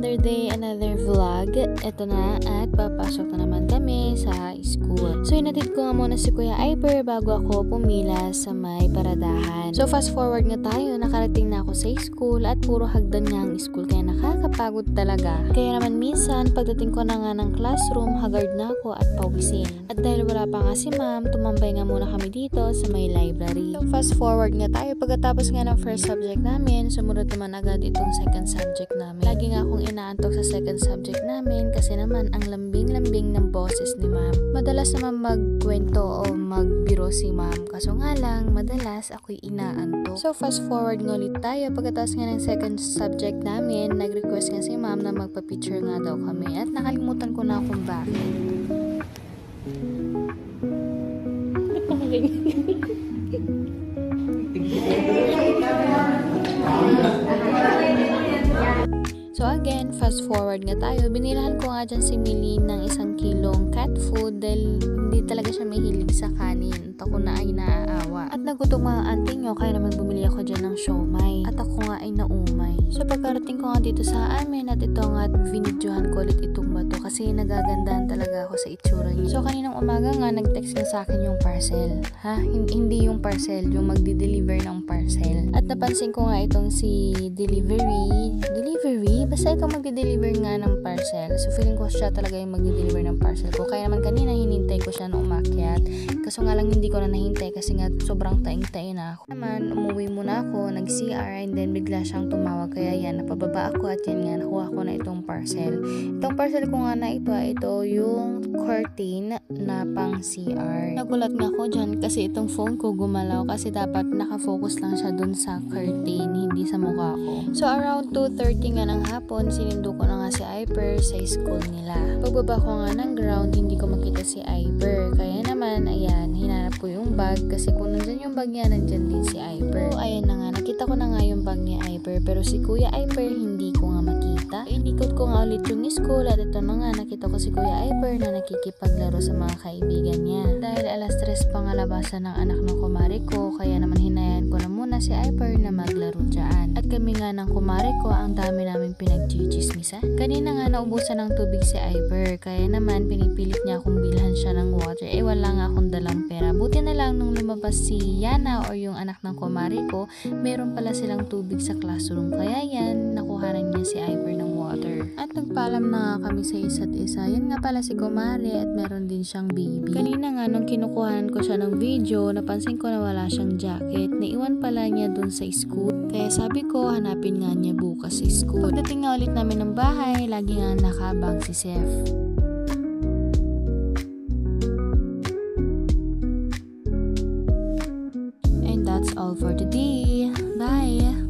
another day, another vlog. Eto na at papasok na naman kami sa school. So inatid ko nga muna si Kuya Iper bago ako pumila sa may paradahan. So fast forward nga tayo, nakarating na ako sa school at puro hagdan nga ang school kaya nakakapagod talaga. Kaya naman minsan pagdating ko na nga ng classroom, haggard na ako at pawisin. At dahil wala pa nga si ma'am, tumambay nga muna kami dito sa may library. So fast forward nga tayo, pagkatapos nga ng first subject namin, sumunod naman agad itong second subject namin. Lagi nga akong inaantok sa second subject namin kasi naman ang lambing-lambing ng boses ni ma'am. Madalas naman magkwento o magbiro si ma'am, kaso nga lang madalas ako'y inaantok. So fast forward nga ulit tayo, pagkatapos nga ng second subject namin, nag-request nga si ma'am na magpa-picture nga daw kami at nakalimutan ko na kung bakit. So again, fast forward nga tayo. Binilahan ko nga dyan si Millie ng 1 kilong cat food dahil hindi talaga siya mahilig sa kanin. At ako na ay naaawa. At nagutom nga ang auntie nyo, kaya naman bumili ako dyan ng siomay. At ako nga ay naumay. So pagkarating ko nga dito sa amin at ito nga vinidyohan ko ulit itong bato kasi nagagandahan talaga ako sa itsura niya. So kaninang umaga nga nag-text nga sa akin yung parcel. Hindi yung parcel, yung magdi-deliver ng parcel. At napansin ko nga itong si delivery, basta ikaw magde-deliver nga ng parcel. So feeling ko siya talaga yung magde-deliver ng parcel ko. Kaya naman kanina hinintay ko siya na umakyat. Kaso nga lang hindi ko na nahintay kasi nga sobrang taing-taing na ako. Naman umuwi muna ako, nag-CR and then bigla siyang tumawag. Kaya yan, napababa ako at yan nga, nakuha ko na itong parcel. Itong parcel ko nga na ito yung curtain na pang CR. Nagulat nga ako dyan kasi itong phone ko gumalaw kasi dapat nakafocus lang siya dun sa curtain, hindi sa mukha ko. So around 2:30 nga ng hapon, sinindo ko na nga si Iper sa school nila. Pagbaba ko nga ng ground, hindi ko makita si Iper. Kaya naman, ayan, hinanap ko yung bag kasi kung nandyan yung bag niya, nandyan din si Iper. So ayan na nga, nakita ko na nga yung bag ni Iper pero si Kuya Iper hindi ko nga makita. Inikot ko nga ulit yung school at ito na nga, nakita ko si Kuya Iper na nakikipaglaro sa mga kaibigan niya. Dahil alas 3 pa nga labasan ng anak ng kumare ko, kaya naman hinayan ko na muna si Iper na maglaro dyan. At kami nga ng kumare ko, ang dami namin pinagchichismisa. Kanina nga naubusan ng tubig si Iper, kaya naman pinipilit niya akong bilhan siya ng water. Wala nga akong dalang pera. Buti na lang nung lumabas si Yana or yung anak ng kumare ko, meron pala silang tubig sa classroom. Kaya yan, nakuhanan niya si Iper ng water. At nagpaalam na nga kami sa isa't isa. Yan nga pala si kumare at meron din siyang baby. Kanina nga nung kinukuhanan ko siya ng video, napansin ko na wala siyang jacket. Naiwan pala niya dun sa school. Kaya sabi ko, hanapin nga niya bukas sa school. Pagdating nga ulit namin ng bahay, lagi nga nakabang si Seth.